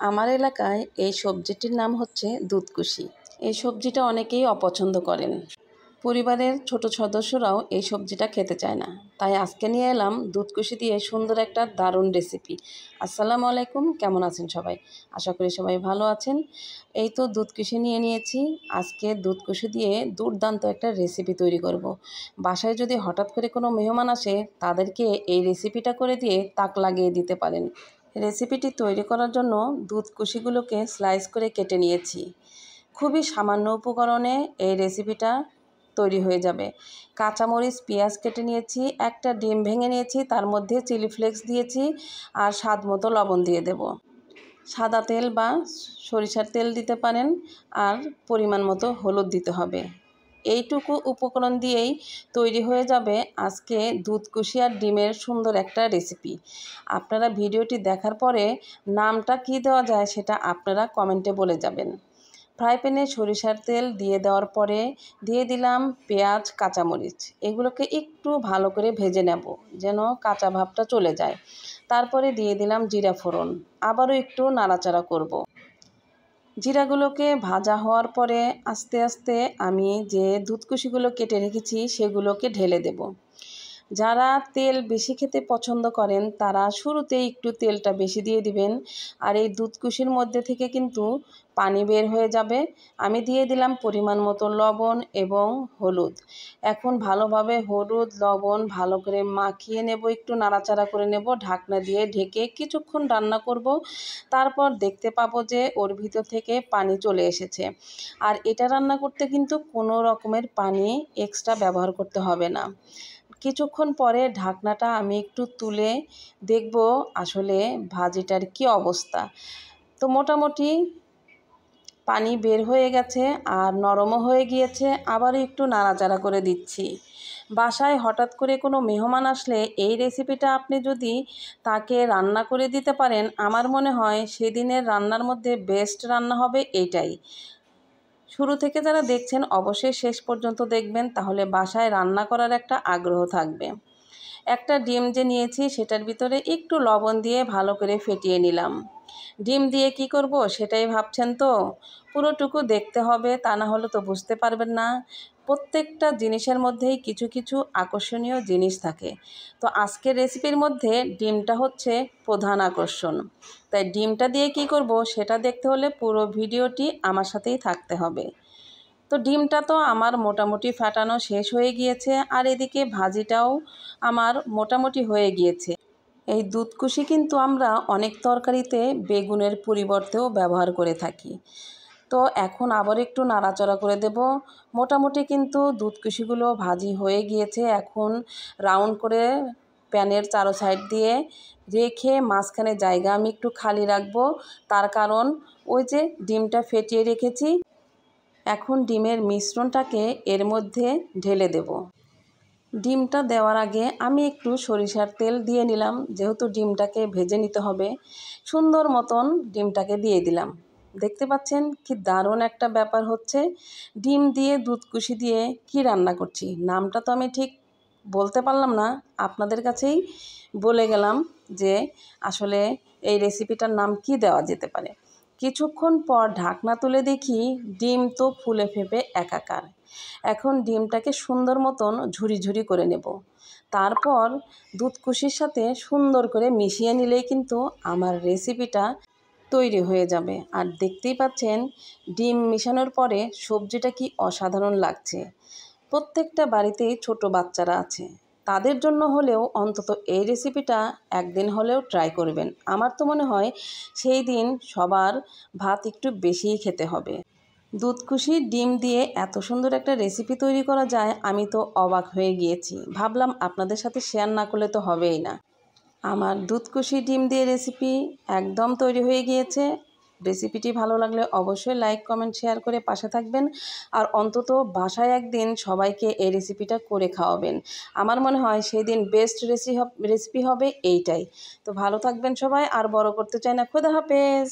আমার এলাকায় এই সবজিটির নাম হচ্ছে দুধকুশি। এই সবজিটা অনেকেই অপছন্দ করেন। পরিবারের ছোট সদস্যরাও এই সবজিটা খেতে চায় না। তাই আজকে নিয়ে এলাম দুধকুশি দিয়ে সুন্দর একটা দারুণ রেসিপি। আসসালামু আলাইকুম, কেমন আছেন সবাই? আশা করি সবাই ভালো আছেন। এই তো দুধকুশি নিয়ে নিয়েছি। আজকে দুধকুশি দিয়ে দুর্দান্ত একটা রেসিপি তৈরি করব। বাসায় যদি হঠাৎ করে কোনো মেহমান আসে, তাদেরকে এই রেসিপিটা করে দিয়ে তাক লাগিয়ে দিতে পারেন। রেসিপিটি তৈরি করার জন্য দুধকুশিগুলোকে স্লাইস করে কেটে নিয়েছি। খুবই সামান্য উপকরণে এই রেসিপিটা তৈরি হয়ে যাবে। কাঁচামরিচ, পেঁয়াজ কেটে নিয়েছি, একটা ডিম ভেঙে নিয়েছি, তার মধ্যে চিলি ফ্লেক্স দিয়েছি আর স্বাদ মতো লবণ দিয়ে দেব। সাদা তেল বা সরিষার তেল দিতে পারেন আর পরিমাণ মতো হলুদ দিতে হবে। এইটুকু উপকরণ দিয়েই তৈরি হয়ে যাবে আজকে দুধকুশি আর ডিমের সুন্দর একটা রেসিপি। আপনারা ভিডিওটি দেখার পরে নামটা কী দেওয়া যায় সেটা আপনারা কমেন্টে বলে যাবেন। ফ্রাই প্যানে সরিষার তেল দিয়ে দেওয়ার পরে দিয়ে দিলাম পেঁয়াজ, কাঁচামরিচ। এগুলোকে একটু ভালো করে ভেজে নেব যেন কাঁচা ভাবটা চলে যায়। তারপরে দিয়ে দিলাম জিরা ফোড়ন, আবারও একটু নাড়াচাড়া করব। জিরাগুলোকে ভাজা হওয়ার পরে আস্তে আস্তে আমি যে দুধকুশিগুলো কেটে রেখেছি সেগুলোকে ঢেলে দেব। যারা তেল বেশি খেতে পছন্দ করেন তারা শুরুতেই একটু তেলটা বেশি দিয়ে দিবেন। আর এই দুধকুশির মধ্যে থেকে কিন্তু পানি বের হয়ে যাবে। আমি দিয়ে দিলাম পরিমাণ মতো লবণ এবং হলুদ। এখন ভালোভাবে হলুদ লবণ ভালো করে মাখিয়ে নেব, একটু নাড়াচাড়া করে নেব, ঢাকনা দিয়ে ঢেকে কিছুক্ষণ রান্না করব। তারপর দেখতে পাবো যে ওর ভিতর থেকে পানি চলে এসেছে। আর এটা রান্না করতে কিন্তু কোনো রকমের পানি এক্সট্রা ব্যবহার করতে হবে না। কিছুক্ষণ পরে ঢাকনাটা আমি একটু তুলে দেখব আসলে ভাজিটার কি অবস্থা। তো মোটামুটি পানি বের হয়ে গেছে আর নরমও হয়ে গিয়েছে। আবারও একটু নাড়াচাড়া করে দিচ্ছি। বাসায় হঠাৎ করে কোনো মেহমান আসলে এই রেসিপিটা আপনি যদি তাকে রান্না করে দিতে পারেন, আমার মনে হয় সেদিনের রান্নার মধ্যে বেস্ট রান্না হবে এইটাই। শুরু থেকে যারা দেখছেন অবশ্যই শেষ পর্যন্ত দেখবেন, তাহলে বাসায় রান্না করার একটা আগ্রহ থাকবে। একটা ডিম যে নিয়েছি সেটার ভিতরে একটু লবণ দিয়ে ভালো করে ফেটিয়ে নিলাম। ডিম দিয়ে কি করব সেটাই ভাবছেন তো? পুরোটুকু দেখতে হবে, তা না হলে তো বুঝতে পারবেন না। প্রত্যেকটা জিনিসের মধ্যেই কিছু কিছু আকর্ষণীয় জিনিস থাকে। তো আজকের রেসিপির মধ্যে ডিমটা হচ্ছে প্রধান আকর্ষণ। তাই ডিমটা দিয়ে কি করব সেটা দেখতে হলে পুরো ভিডিওটি আমার সাথেই থাকতে হবে। তো ডিমটা তো আমার মোটামুটি ফাটানো শেষ হয়ে গিয়েছে আর এদিকে ভাজিটাও আমার মোটামুটি হয়ে গিয়েছে। এই দুধকুশি কিন্তু আমরা অনেক তরকারিতে বেগুনের পরিবর্তেও ব্যবহার করে থাকি। তো এখন আবার একটু নাড়াচাড়া করে দেব। মোটামুটি কিন্তু দুধকুশিগুলো ভাজি হয়ে গিয়েছে। এখন রাউন্ড করে প্যানের চারো সাইড দিয়ে রেখে মাঝখানে জায়গা আমি একটু খালি রাখবো। তার কারণ ওই যে ডিমটা ফেটিয়ে রেখেছি, এখন ডিমের মিশ্রণটাকে এর মধ্যে ঢেলে দেব। ডিমটা দেওয়ার আগে আমি একটু সরিষার তেল দিয়ে নিলাম, যেহেতু ডিমটাকে ভেজে নিতে হবে। সুন্দর মতন ডিমটাকে দিয়ে দিলাম। দেখতে পাচ্ছেন কি দারুণ একটা ব্যাপার হচ্ছে। ডিম দিয়ে দুধকুশি দিয়ে কি রান্না করছি নামটা তো আমি ঠিক বলতে পারলাম না, আপনাদের কাছেই বলে গেলাম যে আসলে এই রেসিপিটার নাম কি দেওয়া যেতে পারে। কিছুক্ষণ পর ঢাকনা তুলে দেখি ডিম তো ফুলে ফেপে একাকার। এখন ডিমটাকে সুন্দর মতন ঝুরি ঝুরি করে নেব। তারপর দুধকুশির সাথে সুন্দর করে মিশিয়ে নিলেই কিন্তু আমার রেসিপিটা তৈরি হয়ে যাবে। আর দেখতেই পাচ্ছেন ডিম মিশানোর পরে সবজিটা কি অসাধারণ লাগছে। প্রত্যেকটা বাড়িতেই ছোট বাচ্চারা আছে, তাদের জন্য হলেও অন্তত এই রেসিপিটা একদিন হলেও ট্রাই করবেন। আমার তো মনে হয় সেই দিন সবার ভাত একটু বেশিই খেতে হবে। দুধকুশি ডিম দিয়ে এত সুন্দর একটা রেসিপি তৈরি করা যায়, আমি তো অবাক হয়ে গিয়েছি। ভাবলাম আপনাদের সাথে শেয়ার না করলে তো হবেই না। আমার দুধকুশি ডিম দিয়ে রেসিপি একদম তৈরি হয়ে গিয়েছে। রেসিপিটি ভালো লাগলে অবশ্যই লাইক কমেন্ট শেয়ার করে পাশে থাকবেন। আর অন্তত বাসায় একদিন সবাইকে এই রেসিপিটা করে খাওয়াবেন। আমার মনে হয় সেই দিন বেস্ট রেসিপি হবে এইটাই। তো ভালো থাকবেন সবাই, আর বড় করতে চাই না। খোদা হাফেজ।